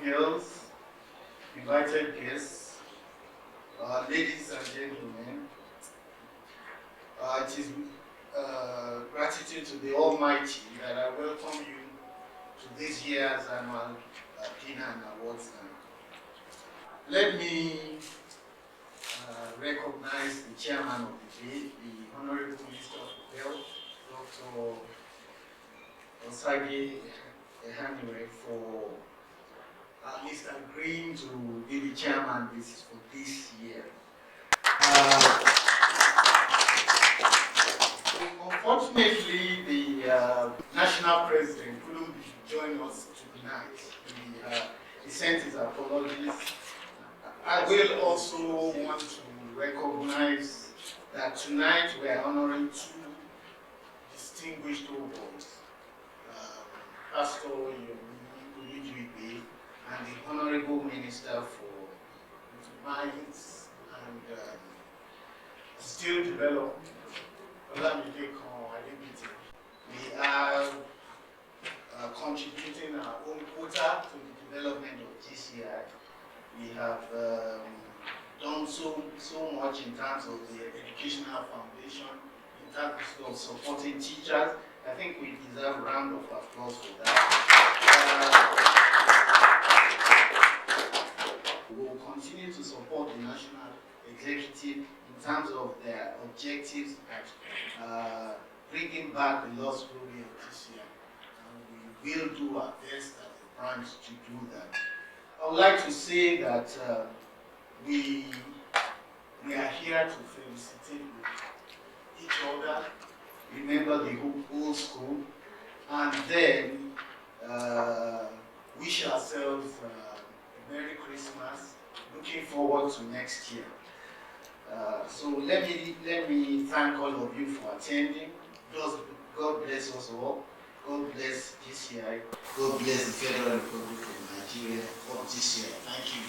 girls, invited guests, ladies and gentlemen, it is gratitude to the Almighty that I welcome you to this year's annual dinner and awards night. Let me recognize the chairman of the day, the Honorable Minister of Health, Dr. Osage Ehanire, for at least agreeing to be the chairman for this year. Unfortunately, the national president couldn't join us tonight. He sent his apologies. I will also want to recognize that tonight we are honoring two distinguished boys, Pastor Ulujuibe and the Honorable Minister for Mines and Still Development. We are contributing our own quota to the development of GCI. We have done so much in terms of the educational foundation, in terms of supporting teachers. I think we deserve a round of applause for that. We will continue to support the national executive in terms of their objectives at bringing back the lost glory of GCI. And we will do our best as a branch to do that. I would like to say that we are here to felicitate each other, remember the old school, and then wish ourselves a Merry Christmas, looking forward to next year. So let me thank all of you for attending. God bless us all. God bless GCI. God bless the Federal Republic of Nigeria for GCI. Thank you.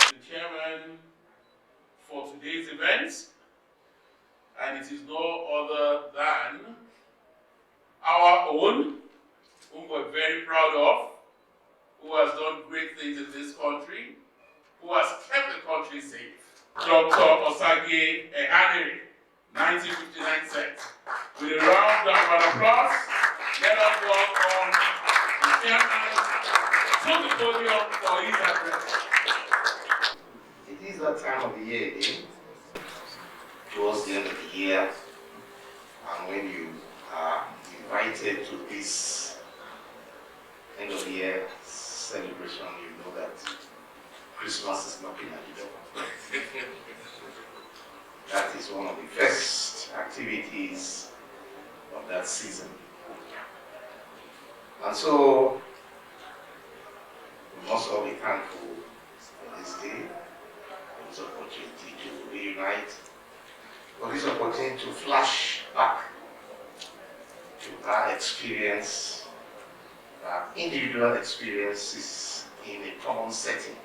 The chairman for today's event, and it is no other than our own, whom we're very proud of, who has done great things in this country, who has kept the country safe. Dr. Osage Ehanire, 1959 set. With a round of applause, let us welcome the chairman to the podium for his address. It is that time of the year again, towards the end of the year, and when you are invited to this end of the year celebration, you know that Christmas is knocking at the door. That is one of the first activities of that season. And so, we must all be thankful for this day, for this opportunity to reunite, for this opportunity to flash back to our experience, our individual experiences in a common setting.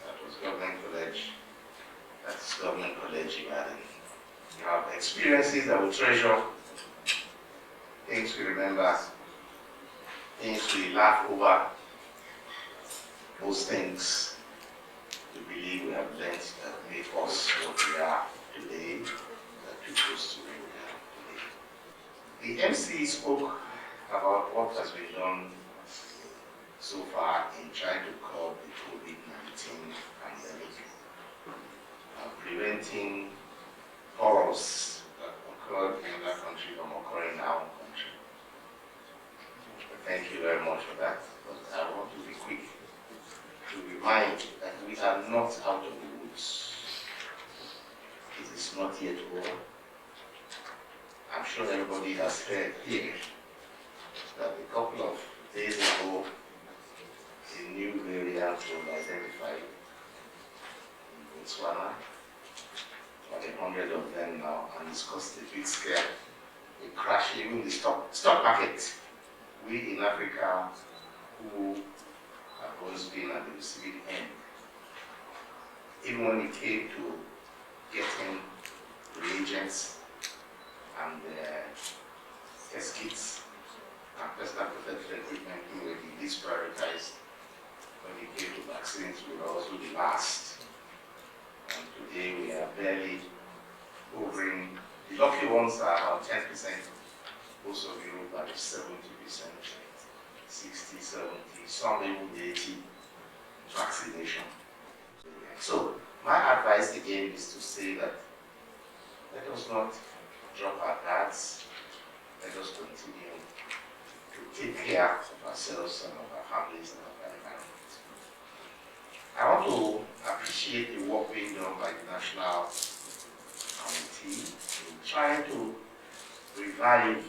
That was Government College. That's Government College Ibadan. You have experiences that we treasure, things we remember, things we laugh over, those things we believe we have learned that make us what we are today, that took us to where we are today. The MC spoke about what has been done so far in trying to curb the COVID-19 pandemic, preventing horrors that occurred in other countries from occurring in our country. Thank you very much for that. But I want to be quick to remind that we are not out of the woods. It is not yet over. I'm sure everybody has heard here that a couple of days ago, a new variant was identified in Botswana. About 100 of them now, and it's caused a big scare, a crash even in the stock market. We in Africa who have always been at the receiving end, even when it came to getting reagents and test kits and personal protective equipment, least prioritized. When it came to vaccines, we were also the last. And today we are barely hovering. The lucky ones are about 10%. Most of Europe are 70%, 60, 70, some even 80 vaccination. So my advice again is to say that let us not drop our guards. Let us continue to take care of ourselves and of our families and of our environment. I want to appreciate the work being done by the National Committee in trying to revive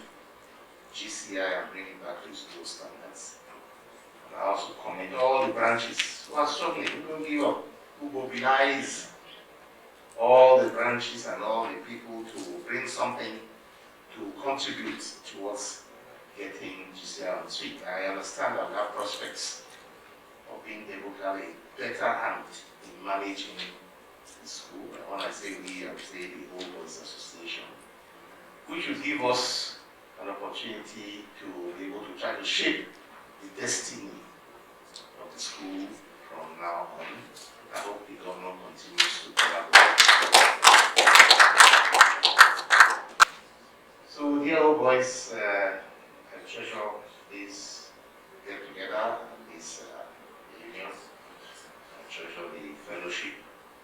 GCI and bring it back to its old standards. And I also commend all the branches who are struggling, who don't give up, who mobilize all the branches and all the people to bring something to contribute towards getting GCI on street. I understand that we have prospects of being able to have a better hand in managing the school. And when I say we, I say the whole Boys Association, which will give us an opportunity to be able to try to shape the destiny of the school from now on. I hope the government continues to collaborate. So, dear old boys, I treasure this get together and this union. I treasure the fellowship,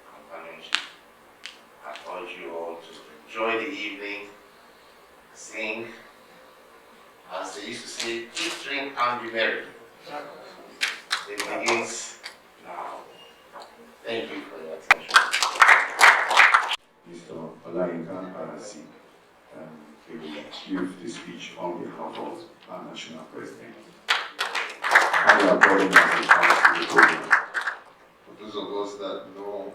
companionship. I urge you all to enjoy the evening, sing, as they used to say, eat, drink, and be merry. It begins now. Thank you for your attention. Mr. Olayinka Arasi, he will give the speech on behalf of our national president. And we are calling as a part of the program. For those of us that know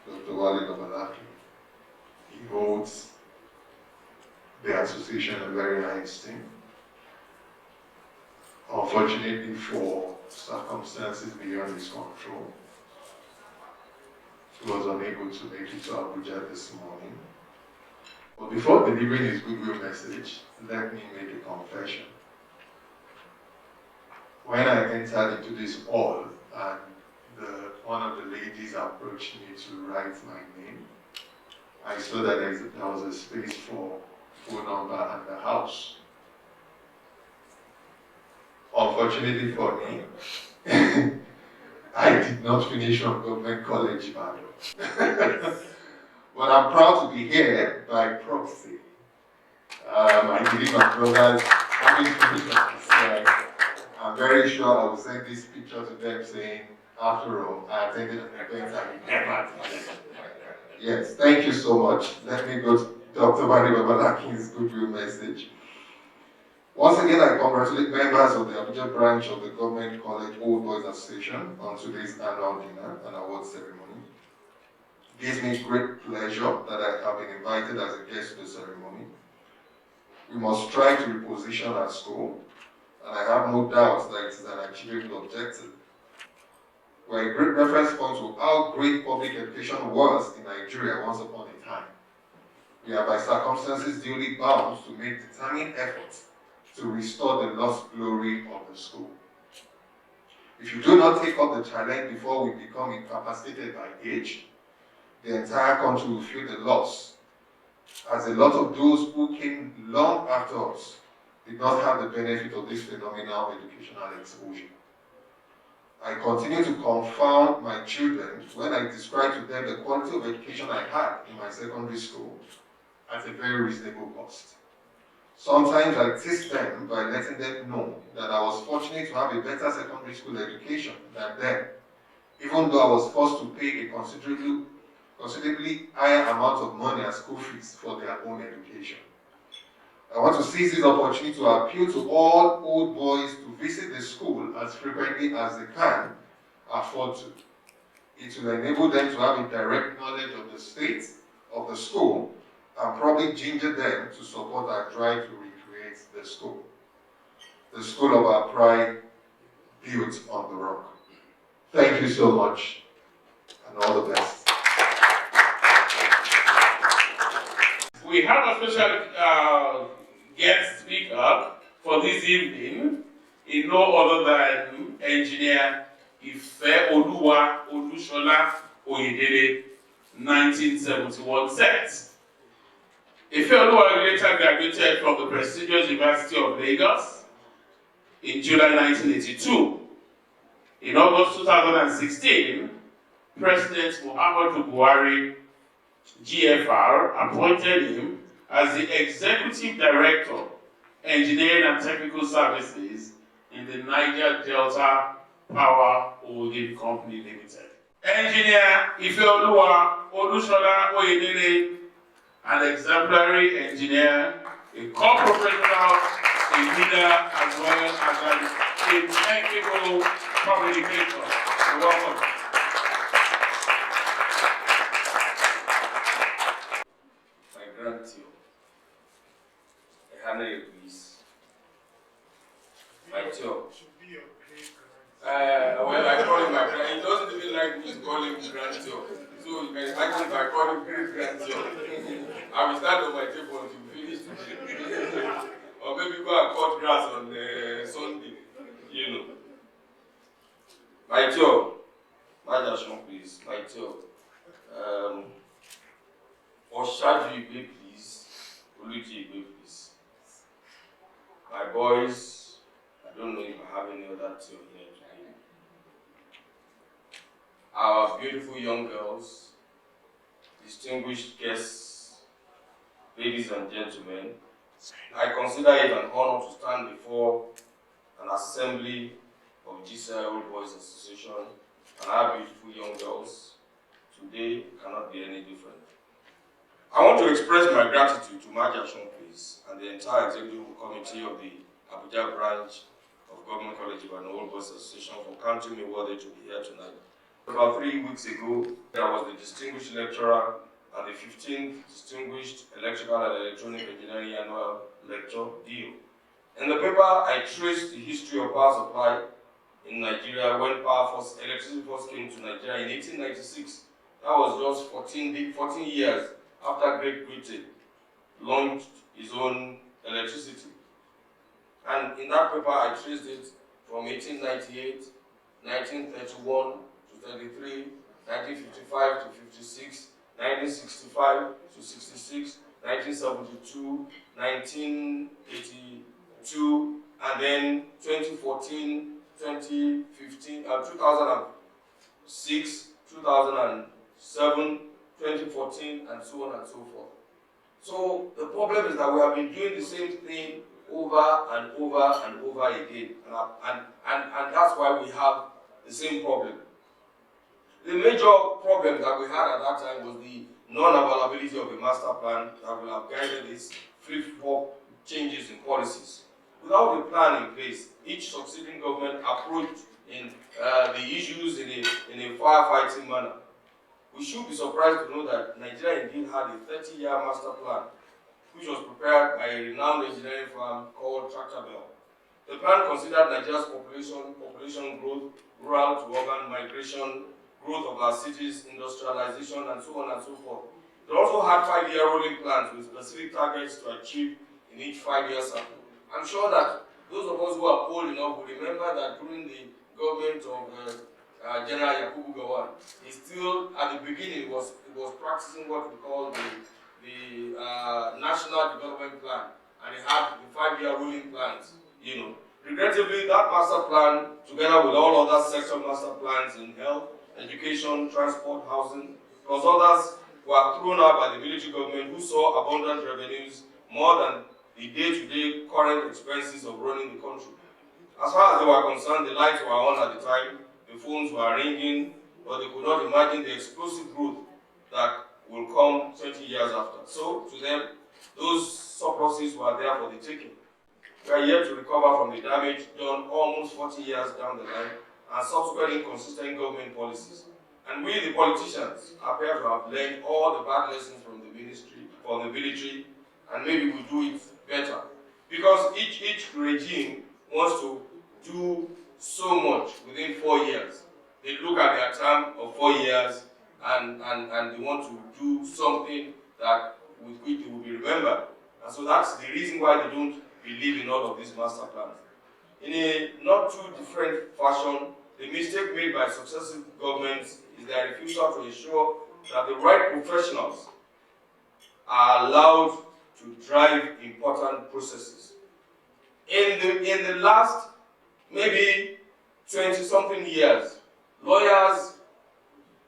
Dr. Wale Babalaki, he holds the association a very high esteem. Unfortunately, for circumstances beyond his control, he was unable to make it to Abuja this morning. But before delivering his goodwill message, let me make a confession. When I entered into this hall and one of the ladies approached me to write my name, I saw that there was a space for phone number and the house. Unfortunately for me, I did not finish from Government College, Ibadan. But I'm proud to be here by proxy. I believe my brothers having finished at PCI. I'm very sure I will send this picture to them saying, after all, I attended an event I never attended. Yes, thank you so much. Let me go to Dr. Wale Babalaki's goodwill message. Once again, I congratulate members of the Abuja branch of the Government College Old Boys Association on today's annual dinner and award ceremony. It gives me great pleasure that I have been invited as a guest to the ceremony. We must try to reposition our school, and I have no doubt that it is an achievable objective. We're a great reference point to how great public education was in Nigeria once upon a time. We are by circumstances duly bound to make determined efforts to restore the lost glory of the school. If you do not take up the challenge before we become incapacitated by age, the entire country will feel the loss, as a lot of those who came long after us did not have the benefit of this phenomenal educational exposure. I continue to confound my children when I describe to them the quality of education I had in my secondary school at a very reasonable cost. Sometimes I tease them by letting them know that I was fortunate to have a better secondary school education than them, even though I was forced to pay a considerably higher amount of money as school fees for their own education. I want to seize this opportunity to appeal to all old boys to visit the school as frequently as they can afford to. It will enable them to have a direct knowledge of the state of the school and probably ginger them to support our drive to recreate the school of our pride built on the rock. Thank you so much, and all the best. We have a special guest speaker for this evening. in no other than Engineer Ifeoluwa Olushola Oyedele, 1971 set. Ifeoluwa later graduated from the prestigious University of Lagos in July 1982. In August 2016, President Muhammadu Buhari, GFR, appointed him as the Executive Director, Engineering and Technical Services in the Niger Delta Power Holding Company Limited. Engineer Ifeoluwa Olushola Oyedele, an exemplary engineer, a co-professional, a leader, as well as an impeccable communicator. You're welcome. My grandson, a hundred please. My child. Well, I call him my grand. He doesn't even like me to call him grandson. So you can imagine if I call him great grandson. I will start on my table until finish today. Or maybe go and cut grass on Sunday. You know. My child. Madam, please. My child. Oshaju Igbe, please. Oluchi Igbe, please. My boys, I don't know if I have any other two here today. Our beautiful young girls, distinguished guests, ladies and gentlemen, I consider it an honor to stand before an assembly of GCI Old Boys Association and our beautiful young girls. Today cannot be any different. I want to express my gratitude to Maja please, and the entire executive committee of the Abuja branch of Government College of an Old Boys Association for counting me worthy to be here tonight. About 3 weeks ago, I was the distinguished lecturer at the 15th Distinguished Electrical and Electronic Engineering Annual Lecture, DEO. In the paper, I traced the history of power supply in Nigeria when electricity first came to Nigeria in 1896. That was just 14 years after Great Britain launched its own electricity. And in that paper, I traced it from 1898, 1931 to 33, 1955 to 56, 1965 to 66, 1972, 1982, and then 2014, 2015, 2006, 2007, 2014, and so on and so forth. So the problem is that we have been doing the same thing over and over and over again, and that's why we have the same problem. The major problem that we had at that time was the non-availability of a master plan that will have guided these flip-flop changes in policies. Without a plan in place, each succeeding government approached in the issues in a firefighting manner. We should be surprised to know that Nigeria indeed had a 30-year master plan, which was prepared by a renowned engineering firm called Tractable. The plan considered Nigeria's population growth, rural to urban migration, growth of our cities, industrialization, and so on and so forth. It also had 5-year rolling plans with specific targets to achieve in each 5-year cycle. I'm sure that those of us who are old enough will remember that during the government of General Yakubu Gowon, he still, at the beginning, was practicing what we call the National Development Plan, and he had the 5-year rolling plans, you know. Regrettably, that master plan, together with all other sector master plans in health, education, transport, housing, plus others, were thrown out by the military government, who saw abundant revenues more than the day-to-day current expenses of running the country. As far as they were concerned, the lights were on at the time, the phones were ringing, but they could not imagine the explosive growth that will come 20 years after. So, to them, those surpluses were there for the taking. We are yet to recover from the damage done almost 40 years down the line and subsequent inconsistent government policies. And we, the politicians, appear to have learned all the bad lessons from the military, and maybe we do it better. Because each regime wants to do so much within 4 years. They look at their term of 4 years and they want to do something that with which they will be remembered. And so that's the reason why they don't believe in all of these master plans. in a not too different fashion, the mistake made by successive governments is their refusal to ensure that the right professionals are allowed to drive important processes. In the last maybe 20-something years, lawyers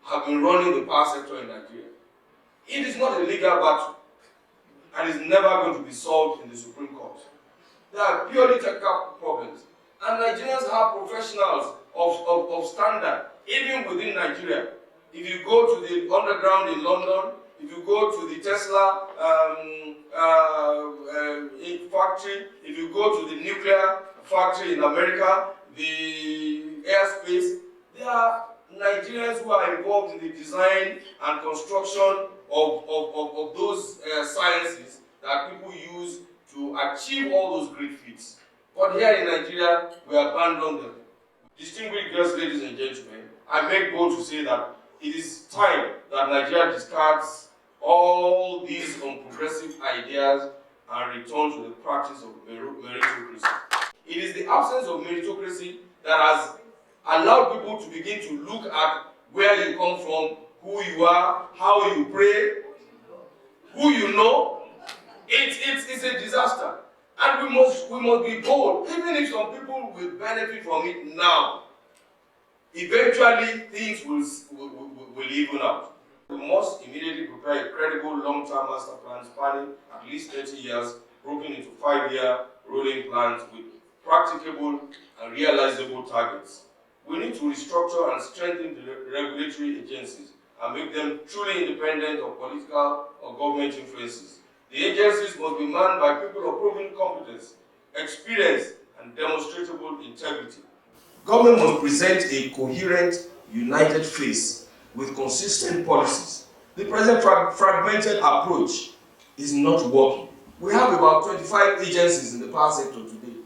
have been running the power sector in Nigeria. It is not a legal battle and is never going to be solved in the Supreme Court. There are purely technical problems. And Nigerians have professionals of standard, even within Nigeria. If you go to the underground in London, if you go to the Tesla factory, if you go to the nuclear factory in America, the airspace, there are Nigerians who are involved in the design and construction of those sciences that people use to achieve all those great feats. But here in Nigeria, we abandon them. Distinguished guests, ladies and gentlemen, I make bold to say that it is time that Nigeria discards all these unprogressive ideas and return to the practice of meritocracy. It is the absence of meritocracy that has allowed people to begin to look at where you come from, who you are, how you pray, who you know. It's a disaster. And we must be bold, even if some people will benefit from it now. Eventually, things will even out. We must immediately prepare a credible long-term master plan spanning at least 30 years, broken into 5-year rolling plans with practicable and realizable targets. We need to restructure and strengthen the regulatory agencies and make them truly independent of political or government influences. The agencies must be manned by people of proven competence, experience, and demonstrable integrity. Government must present a coherent, united face with consistent policies. The present fragmented approach is not working. We have about 25 agencies in the power sector today.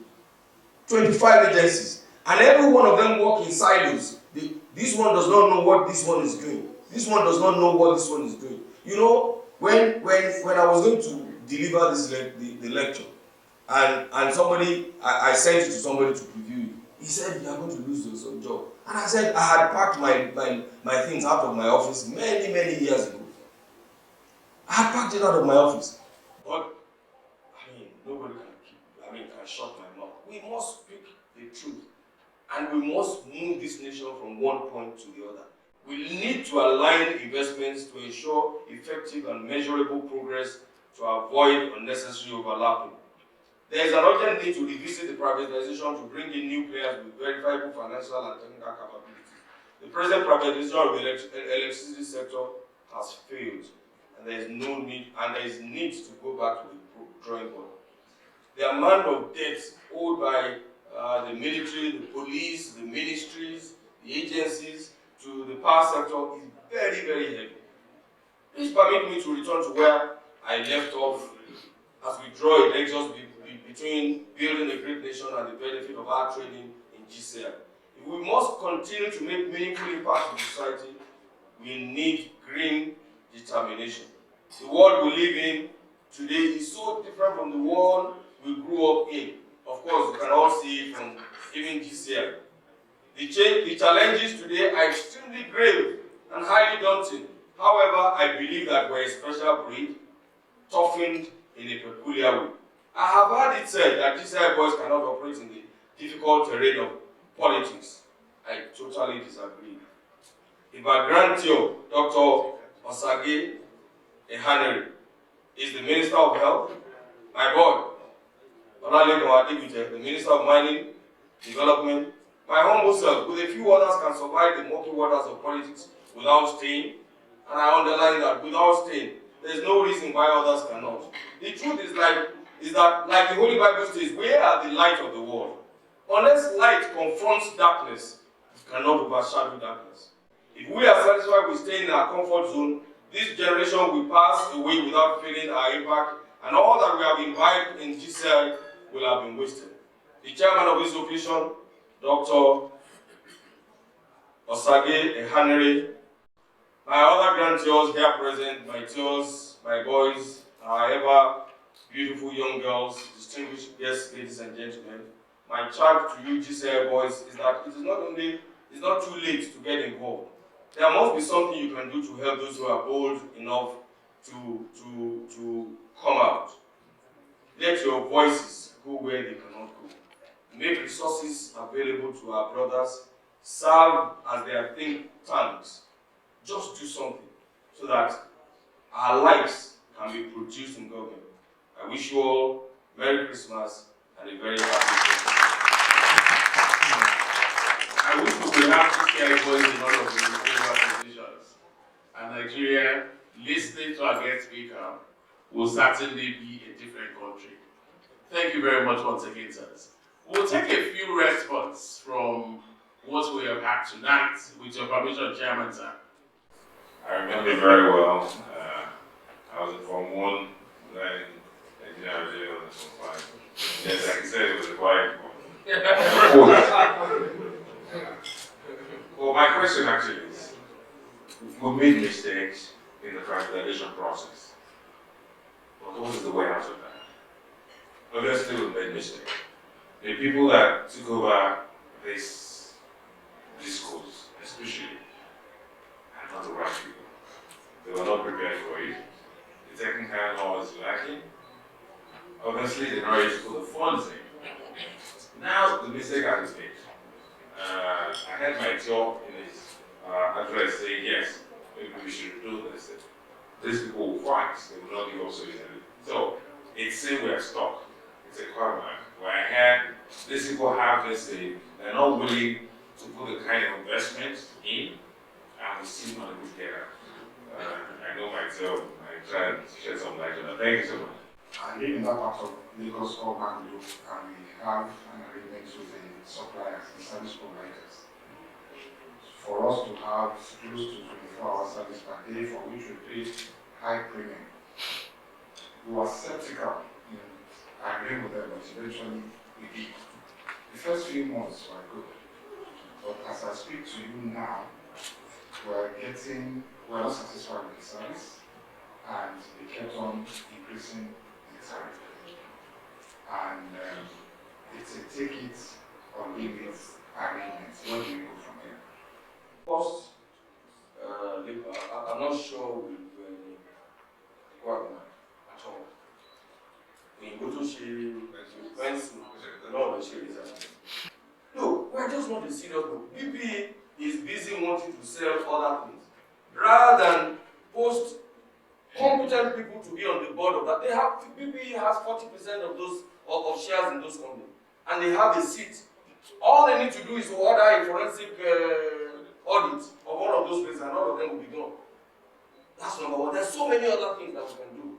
25 agencies. And every one of them work in silos. This one does not know what this one is doing. This one does not know what this one is doing. You know, when I was going to deliver this the lecture, and somebody, I sent it to somebody to preview it. He said, you are going to lose your job. And I said, I had packed my things out of my office many years ago. I had packed it out of my office. But, nobody can shut my mouth. We must speak the truth. And we must move this nation from one point to the other. We need to align investments to ensure effective and measurable progress to avoid unnecessary overlapping. There is an urgent need to revisit the privatization to bring in new players with verifiable financial and technical capabilities. The present privatization of the electricity sector has failed, and there is need to go back to the drawing board. The amount of debt owed by the military, the police, the ministries, the agencies to the power sector is very heavy. Please permit me to return to where I left off as we draw a nexus between building a great nation and the benefit of our trading in GCL. If we must continue to make meaningful impact in society, we need green determination. The world we live in today is so different from the world we grew up in. Of course, you can all see it from even GCL. The challenges today are extremely grave and highly daunting. However, I believe that we're a special breed, toughened in a peculiar way. I have heard it said that GCI boys cannot operate in the difficult terrain of politics. I totally disagree. If our grandeur, Dr. Osage Ehanere, is the Minister of Health, my boy, the Minister of Mining, Development, my humble self, with a few others, can survive the murky waters of politics without staying. And I underline that, without staying. There's no reason why others cannot. The truth is that, like the Holy Bible says, we are the light of the world. Unless light confronts darkness, it cannot overshadow darkness. If we are satisfied with staying in our comfort zone, this generation will pass away without feeling our impact, and all that we have imbibed in GCI will have been wasted. The chairman of this occasion, Dr. Osage Ehanere, my other grandchildren here present, my tios, my boys, our ever beautiful young girls, distinguished guests, ladies and gentlemen, my charge to you, GCI boys, is that it's not too late to get involved. There must be something you can do to help those who are bold enough to come out. Let your voices go where they cannot go. Make resources available to our brothers. Serve as their think tanks. Just do something so that our lives can be produced in government. I wish you all Merry Christmas and a very happy Christmas. I wish we could have GCI boys in all of the positions. And Nigeria, listening to our guest speaker, will certainly be a different country. Thank you very much once again, sirs. We'll take a few responses from what we have had tonight, with your permission, Chairman, sir. I remember very well. I was in Form 1, then engineering was in Form 5. Yes, like you said, it was a quiet one. Well, my question actually is, we made mistakes in the privatization process. But what is the way out of that? Obviously, we made mistakes. The people that took over this discourse, especially, are not the right people. They were not prepared for it. The technical knowledge is lacking. Obviously, they're not ready to put the funds in. Now, the mistake has been made. I had my job in his address saying, yes, maybe we should do this. These people will fight, they will not give up so easily. So, it's saying we are stuck. It's a karma. Where I had these people have this, they're not willing to put the kind of investment in, and we still not able to get out. I know myself, I try to shed some light on that. Thank you so much. I live in that part of Lagos called Bangalore, and we have an agreement with the suppliers, the service providers, for us to have close to 24-hour service per day, for which we pay high premium. We were skeptical in agreeing with them, but eventually we did. The first few months were good, but as I speak to you now, we're not satisfied with the service, and they kept on increasing the tariff. And it's a take it or leave it arrangement. Where do we go from here? First, I'm not sure with Wagner at all. In Butushi, no, we're just not a serious group. BP is busy wanting to sell other things. Rather than post competent people to be on the board of that, BP has 40% of those of shares in those companies, and they have a seat. All they need to do is to order a forensic audit of all of those places, and all of them will be done. That's number one. There's so many other things that we can do.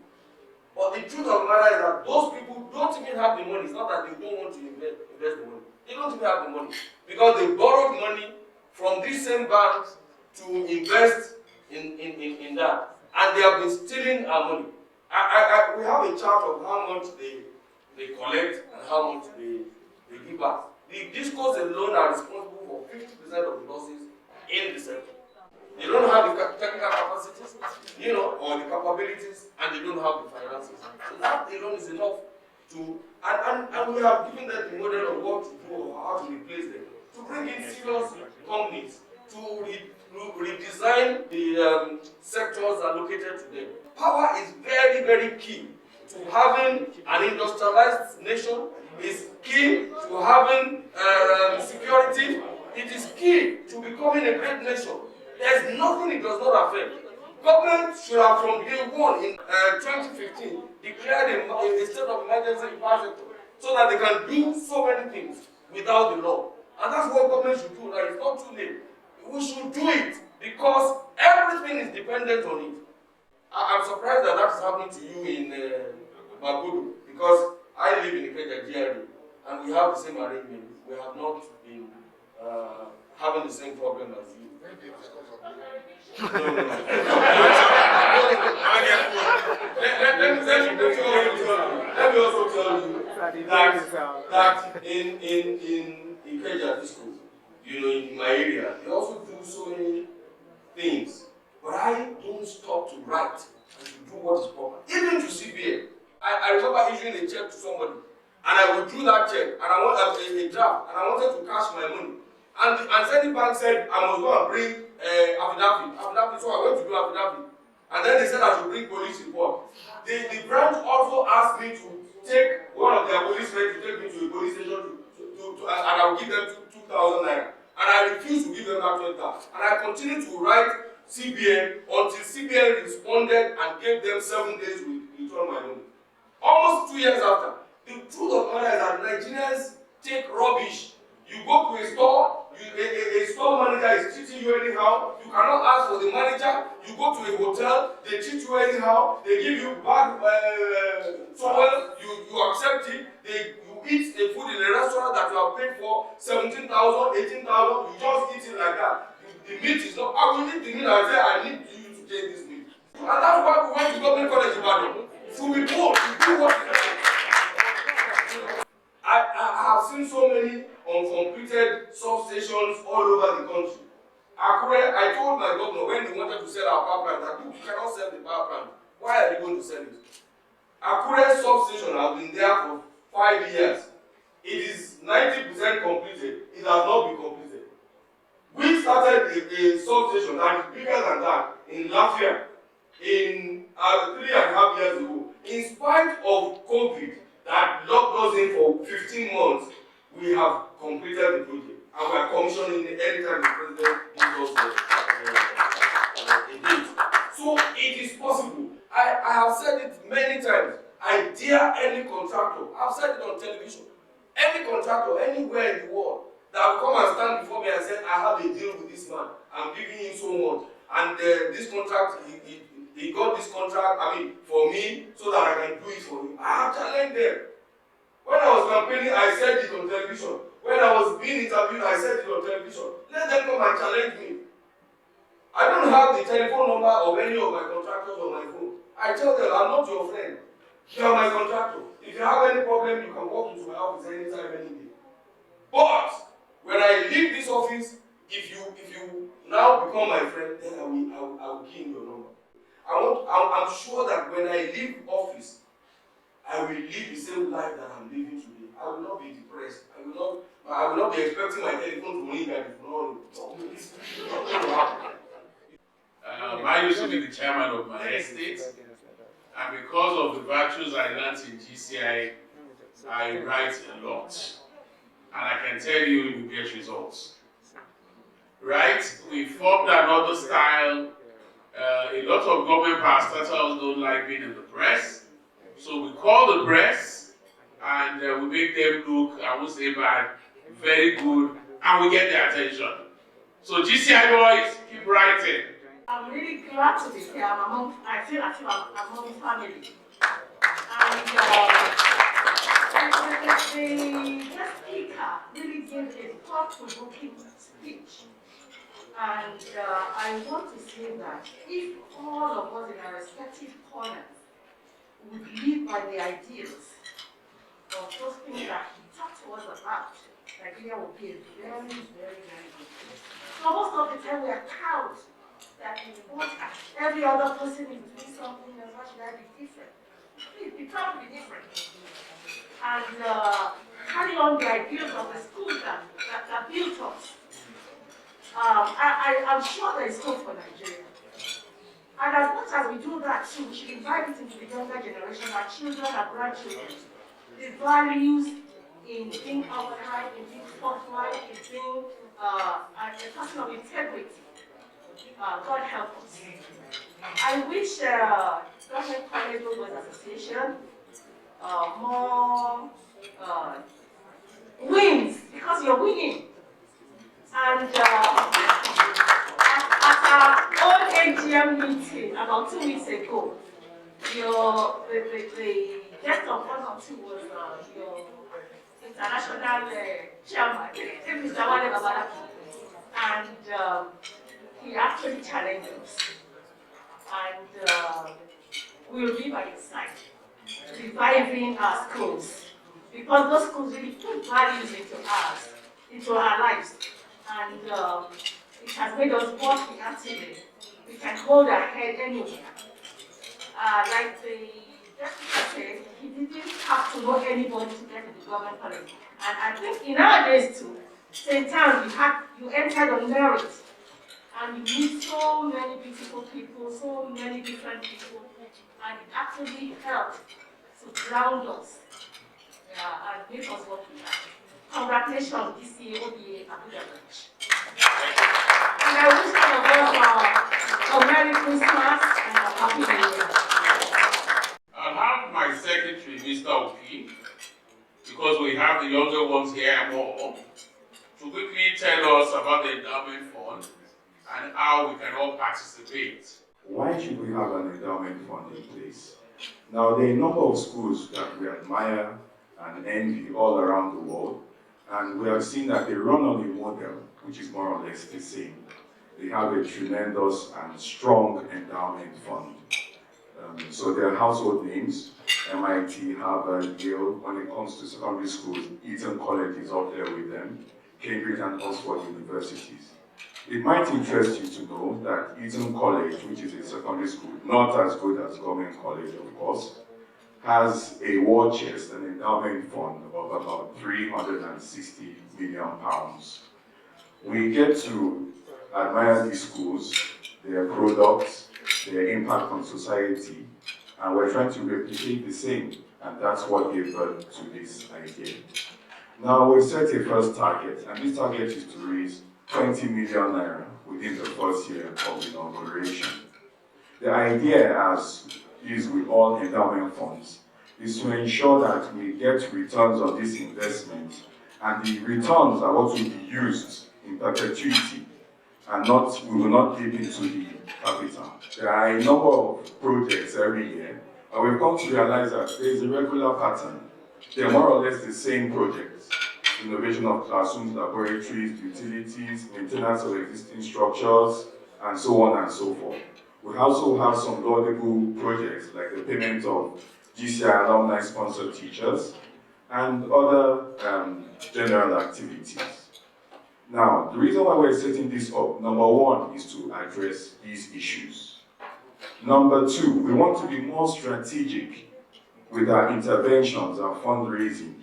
But the truth of the matter is that those people don't even have the money. It's not that they don't want to invest the money. They don't even have the money. Because they borrowed money from these same banks to invest in that. And they have been stealing our money. We have a chart of how much they collect and how much they give back. The discos alone are responsible for 50% of the losses in the sector. They don't have the technical capacities, or the capabilities, and they don't have the finances. So that alone is enough to, and we have given them the model of what to do or how to replace them, to bring in serious companies, to redesign the sectors allocated to them. Power is very, very key to having an industrialized nation, is key to having security, it is key to becoming a great nation. There's nothing it does not affect. Government should have from day one in 2015 declared a state of emergency in power sector so that they can do so many things without the law. And that's what government should do now. It's not too late. We should do it because everything is dependent on it. I'm surprised that that's happening to you in Magudu, because I live in Ikeja GRA and we have the same arrangement. We have not been having the same problem as you. No. Let me also tell you that in Ikeja, this school, in my area, they also do so many things. But I don't stop to write and to do what is proper. Even to CBA. I remember issuing a check to somebody, and I withdrew that check, and I want a draft, and I wanted to cash my money. And Zenith Bank said I must go and bring affidavit. So I went to do affidavit. And then they said I should bring police report. The branch also asked me to take one of their policemen to take me to a police station and I will give them 2,000 naira. And I refused to give them that 20,000. And I continued to write CBN until CBN responded and gave them 7 days to return my money. Almost 2 years after, the truth of the matter is that Nigerians take rubbish. You go to a store, a store manager is treating you anyhow. You cannot ask for the manager. You go to a hotel, they treat you anyhow. They give you bad towel, you accept it. You eat a food in a restaurant that you have paid for 17,000, 18,000. You just eat it like that. The meat is not. I will eat the meat and say, I need you to take this meat. And that's why we went to government college in Ibadan. To be poor, to do what I have seen so many uncompleted substations all over the country. Akure, I told my governor when they wanted to sell our power plant that you cannot sell the power plant. Why are you going to sell it? Akure substation has been there for 5 years. It is 90% completed. It has not been completed. We started a substation that is bigger than that in Latvia in 3.5 years ago. In spite of COVID that locked us in for 15 months, we have completed the project and we are commissioning it anytime the president gives us a date. So it is possible. I have said it many times. I dare any contractor. I've said it on television. Any contractor anywhere in the world that will come and stand before me and say, I have a deal with this man. I'm giving him so much. And this contract, he got this contract, for me, so that I can do it for him. I have challenged them. When I was campaigning, I said it on television. When I was being interviewed, I said it on television. Let them come and challenge me. I don't have the telephone number of any of my contractors on my phone. I tell them, I'm not your friend. You are my contractor. If you have any problem, you can walk into my office anytime, any day. But when I leave this office, if you now become my friend, then I will give you your number. I'm sure that when I leave office, I will live the same life that I'm living today. I will not be depressed. I will not be expecting my telephone to ring and no. I used to be the chairman of my estate, and because of the virtues I learned in GCI, I write a lot. And I can tell you, you get results. Right? We formed another style. A lot of government parastatals don't like being in the press. So we call the press and we make them look, I won't say bad, very good, and we get their attention. So GCI boys, keep writing. I'm really glad to be here. I feel I'm among family. And the guest speaker really gave a thought-provoking speech. And I want to say that if all of us in our respective corners would live by the ideals of those things that he talked to us about, Nigeria would be a very, very, very good place. So most of the time we are proud that we want every other person is doing something and why should I be different? Please be proud to be different. And carry on the ideals of the schools that built us. I'm sure there is hope for Nigeria. And as much as we do that too, we should invite it into the younger generation, our children, our grandchildren. The values in being upright, in being forthright, in being a person of integrity. God help us. I wish Government College Boys Association more wins, because you're winning. And at our own AGM meeting about 2 weeks ago, the guest of honor too was your international chairman, Mr. Wale Babalaki. And he actually challenged us. And we will be by his side, reviving our schools. Because those schools really put values into our lives. And it has made us what we are today. We can hold our head anywhere. Like the said he didn't have to know anybody to get into the government college. And I think in our days too, St. Anne, you entered on merit. And you meet so many beautiful people, so many different people, and it actually helped to ground us and make us what we are. Congratulations, DCA, OBA, Abuja Branch. And I wish all of us a Merry Christmas and a Happy New Year. I'll have my secretary, Mr. Oki, because we have the younger ones here more, to quickly tell us about the endowment fund and how we can all participate. Why should we have an endowment fund in place? Now, there are a number of schools that we admire and envy all around the world, and we have seen that they run on a model which is more or less the same. They have a tremendous and strong endowment fund. So their household names, MIT, Harvard, Yale. When it comes to secondary schools, Eton College is up there with them, Cambridge and Oxford universities. It might interest you to know that Eton College, which is a secondary school, not as good as government college, of course, has a war chest, an endowment fund of about £360 million. We get to admire these schools, their products, their impact on society, and we're trying to replicate the same, and that's what gave birth to this idea. Now, we've set a first target, and this target is to raise 20 million naira within the first year of inauguration. The idea, as is with all endowment funds, is to ensure that we get returns on this investment, and the returns are what will be used in perpetuity, and we will not dip into the capital. There are a number of projects every year, and we've come to realize that there is a regular pattern. They're more or less the same projects. Innovation of classrooms, laboratories, utilities, maintenance of existing structures, and so on and so forth. We also have some laudable projects like the payment of GCI alumni sponsored teachers and other general activities. Now, the reason why we're setting this up, number one, is to address these issues. Number two, we want to be more strategic with our interventions, our fundraising.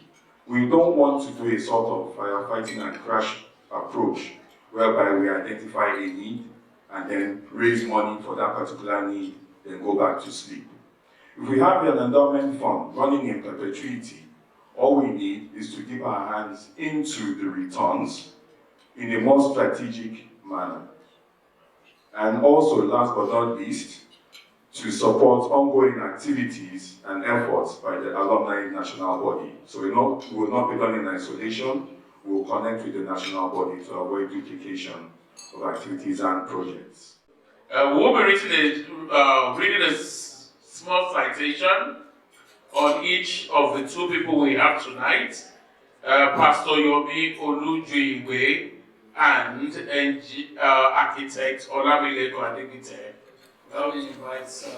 We don't want to do a sort of firefighting and crash approach, whereby we identify a need and then raise money for that particular need, then go back to sleep. If we have an endowment fund running in perpetuity, all we need is to dip our hands into the returns in a more strategic manner. And also, last but not least, to support ongoing activities and efforts by the alumni national body. So we will not be done in isolation. We will connect with the national body to avoid duplication of activities and projects. We'll be reading a small citation on each of the two people we have tonight, Pastor Yomi Olujuigwe and architect Olamileko Adegbite. Now we invite Pastor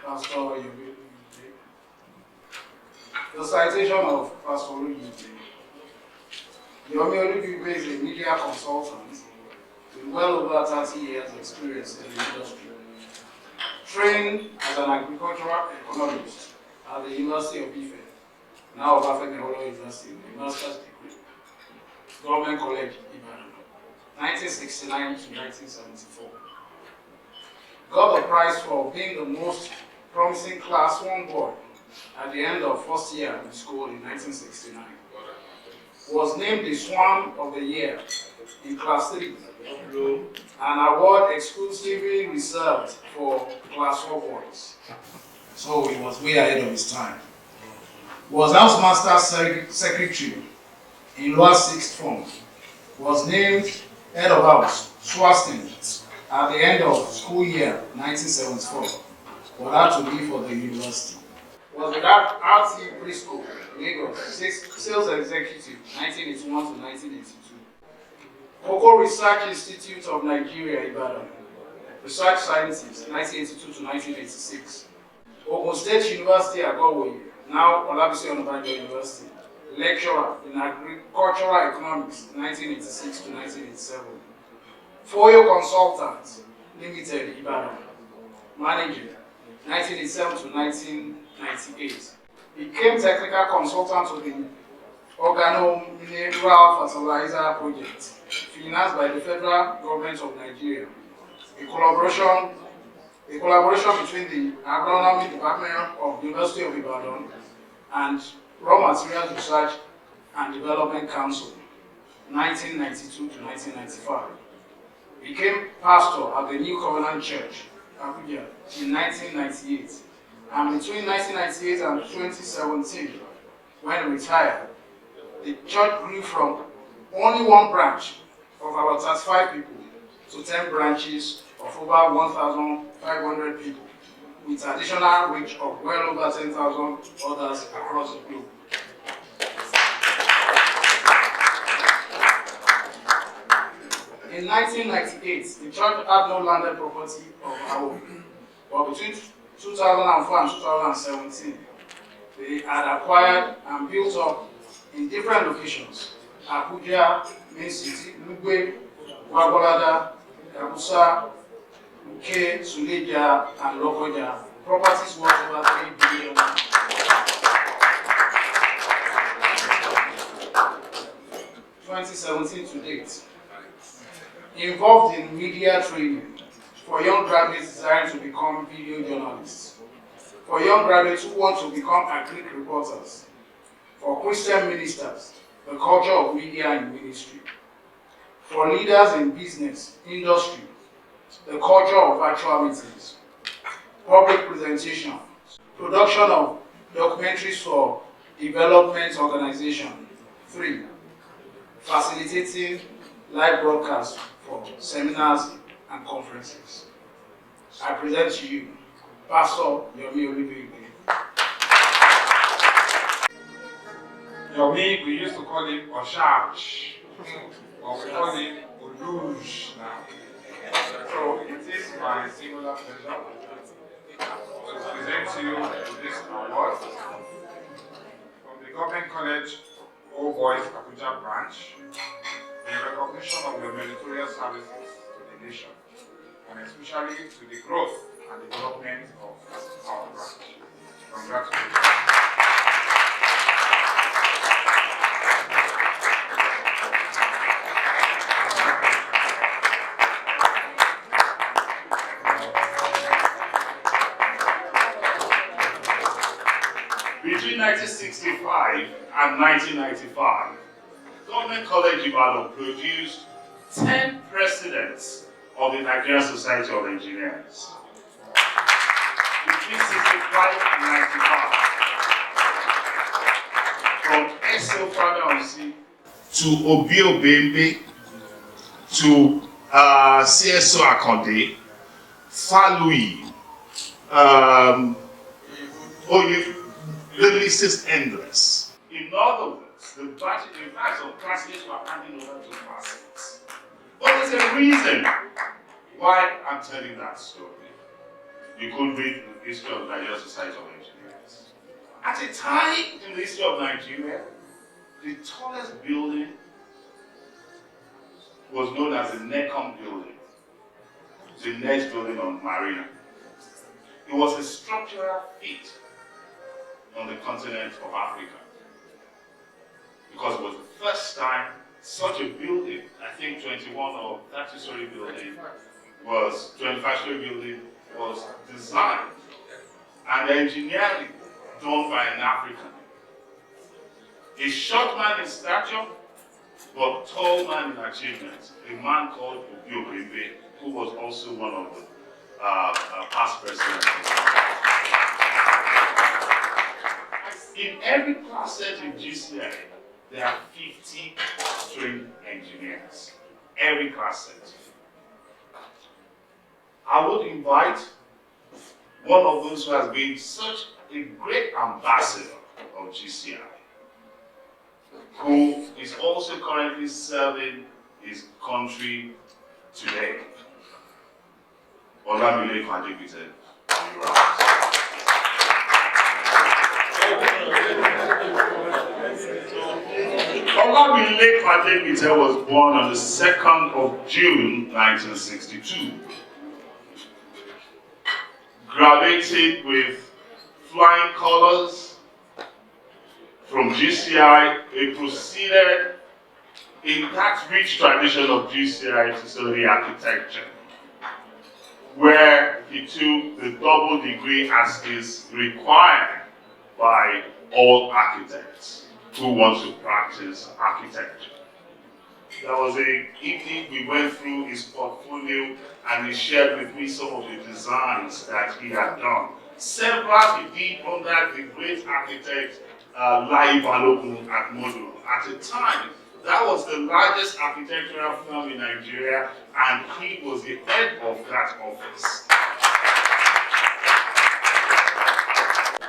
Yomi. The citation of Pastor Olujuigwe. Yomi Olujuigwe is a media consultant with well over 30 years experience in the industry. Trained as an agricultural economist at the University of Ife, now of Afeneholo University, with a master's degree, Government College, Ibadan, 1969 to 1974. Got the prize for being the most promising Class 1 boy at the end of first year in school in 1969. Was named the Swan of the Year in Class 3, an award exclusively reserved for Class 4 boys. So he was way ahead of his time. Was Housemaster Secretary in Lower 6th Form. Was named Head of House, Swastin, at the end of school year 1974. But had to leave for the university. Was with RT Preschool, Lagos, Sales Executive, 1981 to 1982. Cocoa Research Institute of Nigeria, Ibadan, Research Scientist, 1982 to 1986. Ogun State University, Agowe, now Olabisi Onabanjo University, lecturer in agricultural economics, 1986 to 1987. Foyo Consultants Limited, Ibadan, manager, 1987 to 1998. Became technical consultant to the Organo-Mineral Fertilizer Project, financed by the federal government of Nigeria. A collaboration between the Agronomy Department of the University of Ibadan and Raw Materials Research and Development Council, 1992 to 1995. Became pastor at the New Covenant Church, Abuja, in 1998. And between 1998 and 2017, when retired, the church grew from only one branch of about 35 people to 10 branches of over 1,500 people, with additional reach of well over 10,000 others across the globe. In 1998, the church had no landed property of our own, but between 2004 and 2017, they had acquired and built up in different locations: Abuja, Main City, Lugbe, Wagwalada, Kabusa, Uke, Suleja, and Lokoja. Properties worth over 3 billion. 2017 to date. Involved in media training for young graduates desiring to become video journalists, for young graduates who want to become agric reporters, for Christian ministers, the culture of media and ministry, for leaders in business, industry, the culture of virtual meetings, public presentation, production of documentaries for development organization. 3. Facilitating live broadcasts for seminars and conferences. I present to you Pastor Yomi Olubigbe. Yomi, we used to call him Oshach, but we call him Oluj now. So it is my singular pleasure to present to you this award from the Government College Old Boys Abuja branch in recognition of your meritorious services to the nation, and especially to the growth and development of our branch. Congratulations. Between 1965 and 1995, Government College Ibadan produced 10 presidents of the Nigerian Society of Engineers. Between 65 and 95, from S.O. Fadamsi to Obi Obembe to CSO Akonde, Falui, the list is endless. In other words, the batch of classmates were handing over to classmates. But there's a reason why I'm telling that story. You could read the history of the Nigerian Society of Engineers. At a time in the history of Nigeria, the tallest building was known as the Necom building, the next building on Marina. It was a structural feat on the continent of Africa, because it was the first time such a building, I think 21 or 30-story building was, 25-story building was designed and engineering done by an African. A short man in stature, but tall man in achievements, a man called Obi Obembe, who was also one of the past presidents. In every class set in GCI, there are 50 trained engineers. Every class set. I would invite one of those who has been such a great ambassador of GCI, who is also currently serving his country today. Olamide Kwajibite. Olamide Kwajibite was born on the 2nd of June 1962. graduated with flying colors from GCI. He proceeded in that rich tradition of GCI to study architecture, where he took the double degree as is required by all architects who want to practice architecture. There was an evening we went through his portfolio and he shared with me some of the designs that he had done. Several he did under the great architect Lai Balogun at Modulo. At the time, that was the largest architectural firm in Nigeria, and he was the head of that office.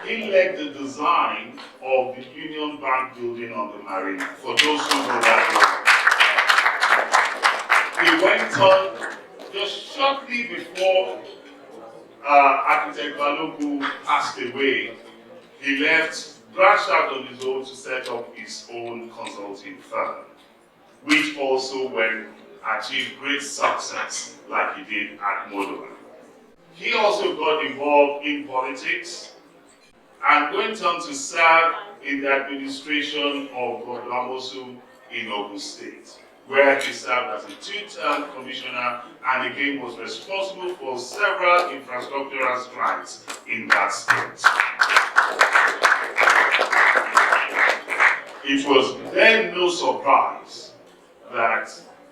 He led the design of the Union Bank building on the Marina, for those who know that building. He went on just shortly before architect Balogun passed away. He left, branched out on his own to set up his own consulting firm, which also achieved great success like he did at Modulo. He also got involved in politics and went on to serve in the administration of Governor Amosu in Ogun State, where he served as a two-term commissioner and again was responsible for several infrastructural strides in that state. It was then no surprise that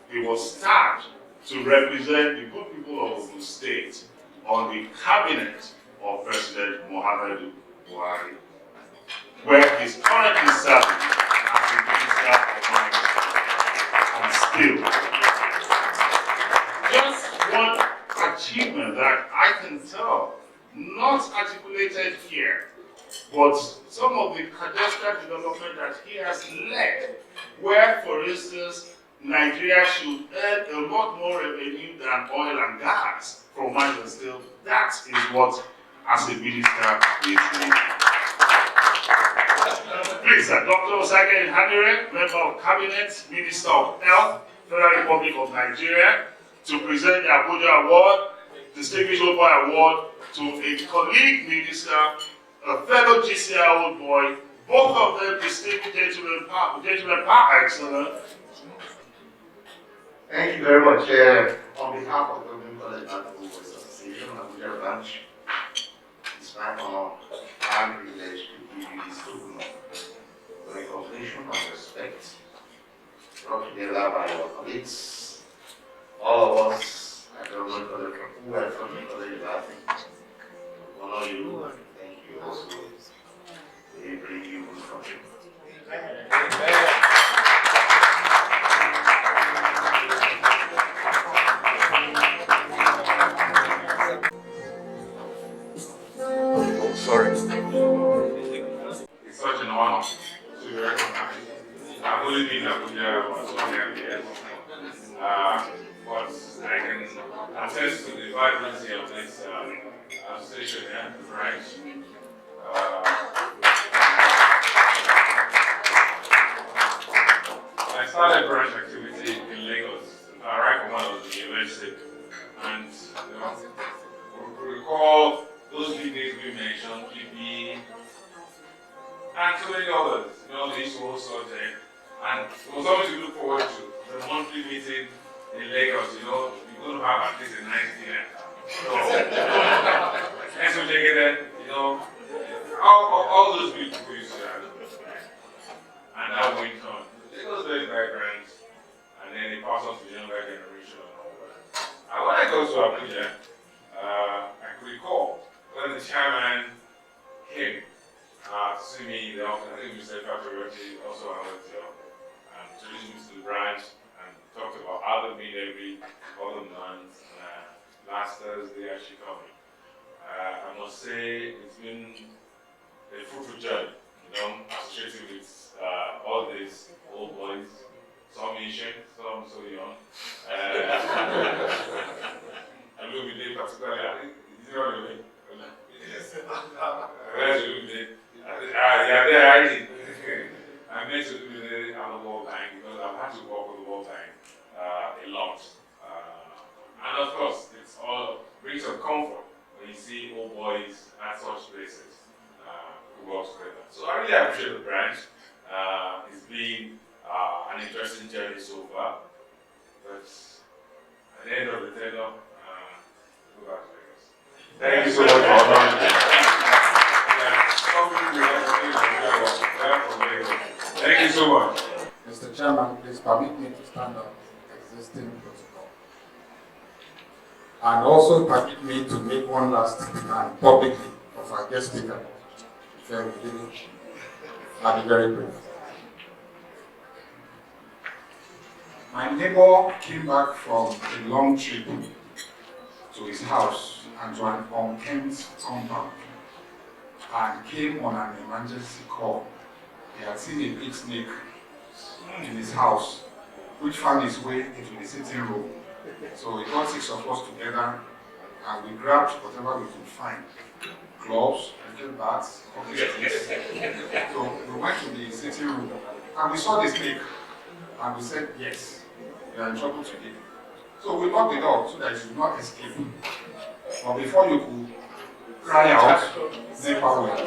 he was tapped to represent the good people of Ogun State on the cabinet of President Muhammadu Buhari, where he's currently serving as the Minister of Mines and Steel. Just one achievement that I can tell, not articulated here, but some of the cadastral development that he has led, where, for instance, Nigeria should earn a lot more revenue than oil and gas from mines and steel. That is what, as a minister, is doing. Please, Dr. Osage Hanire, Member of Cabinet, Minister of Health, Federal Republic of Nigeria, to present the Abuja Award, Distinguished Old Boy Award, to a colleague minister, a fellow GCI old boy, both of them distinguished gentlemen par excellence. Thank you very much. On behalf of the Government College Basketball Boys Association, Abuja branch, it's my honor and privilege to give you this token of recognition and respect brought together by our colleagues, all of us at Government College, who are from the college Basketball. Honor you, thank you also. We bring you good fortune. Sorry. It's such an honor to be recognized. I've only been in Abuja for so many years. But I can attest to the vibrancy of this association here, right? I started branch activity in Lagos, right when I was in university. And recall those big names we mentioned, PB, and so many others, they used to host subject. And it was always to look forward to the monthly meeting in Lagos, you're going to have at least a nice dinner. So, and so take it then, all those big people used to have. And that went on. Lagos very vibrant, and then it passed on to the younger generation and all that. And when I go to Abuja, I could recall when the chairman came to see me in the office. I think Mr. Fatoroti also went to introduced me to the branch and talked about how they meet every other month. Last Thursday, actually coming. I must say it's been a fruitful journey, associated with all these old boys, some ancient, some so young. And Lumide particularly, I think, is it not Lumide? Yes. Where's Lumide? Yeah, there I did. I met Lumide at the World Bank because I've had to work with the World Bank a lot. And of course, it's all brings some comfort when you see old boys so far, but at the end of the tenure, go back to Lagos. Thank you so much for allowing me. Thank you so much. Mr. Chairman, please permit me to stand up existing protocol. And also permit me to make one last demand publicly of our guest speaker, Very Village. I'll be very brief. My neighbor came back from a long trip to his house and to an unkempt compound and came on an emergency call. He had seen a big snake in his house, which found its way into the sitting room. So we got 6 of us together and we grabbed whatever we could find. Gloves, little bats, hockey sticks. So we went to the sitting room and we saw the snake and we said, yes, we are in trouble today. So we locked the door so that it should not escape. But before you could cry out, never went.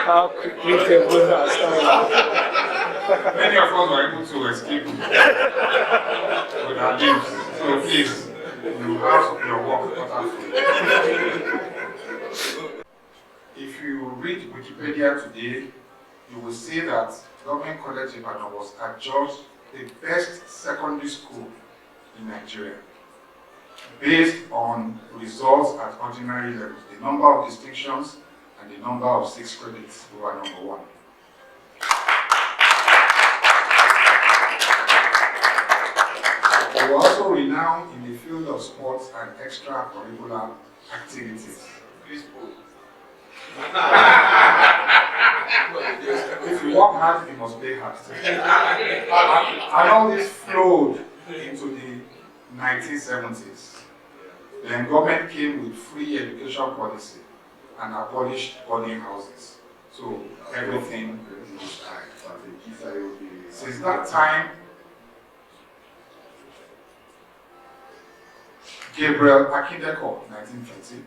How quickly they would have started. Many of us were able to escape with our lives. So please, you have your work cut out for you. If you read Wikipedia today, you will see that Government College Ibadan was adjudged the best secondary school in Nigeria based on results at ordinary levels, the number of distinctions and the number of 6 credits who are number 1. We were also renowned in the field of sports and extracurricular activities. If you work hard, you must play hard. And all this flowed into the 1970s. Then government came with free education policy and abolished boarding houses. So everything was high. Since that time, Gabriel Akindeko, 1930,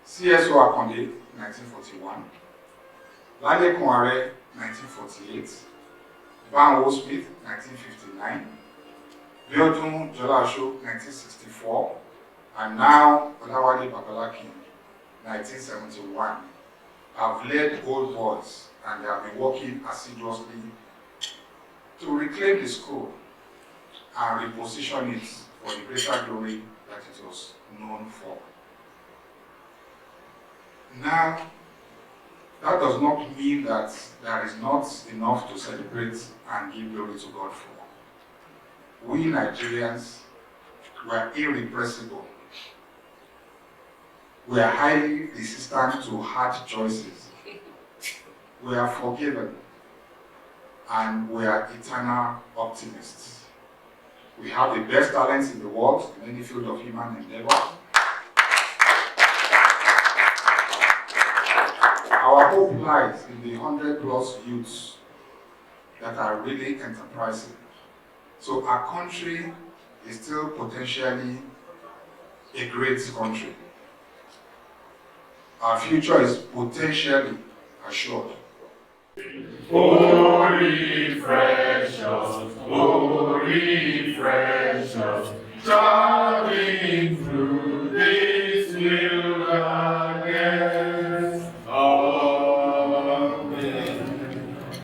CSO Akonde, 1941, Lale Kunware, 1948, Banwo Smith, 1959, Biodun Jolasho, 1964, and now Olawale Babalaki, 1971, have led old boys and they have been working assiduously to reclaim the school and reposition it for the greater glory that it was known for. Now, that does not mean that there is not enough to celebrate and give glory to God for. We Nigerians were irrepressible. We are highly resistant to hard choices. We are forgiven. And we are eternal optimists. We have the best talents in the world in any field of human endeavor. Our hope lies in the 100+ youths that are really enterprising. So our country is still potentially a great country. Our future is potentially assured. Oh, refresh us, oh, refresh us, darling.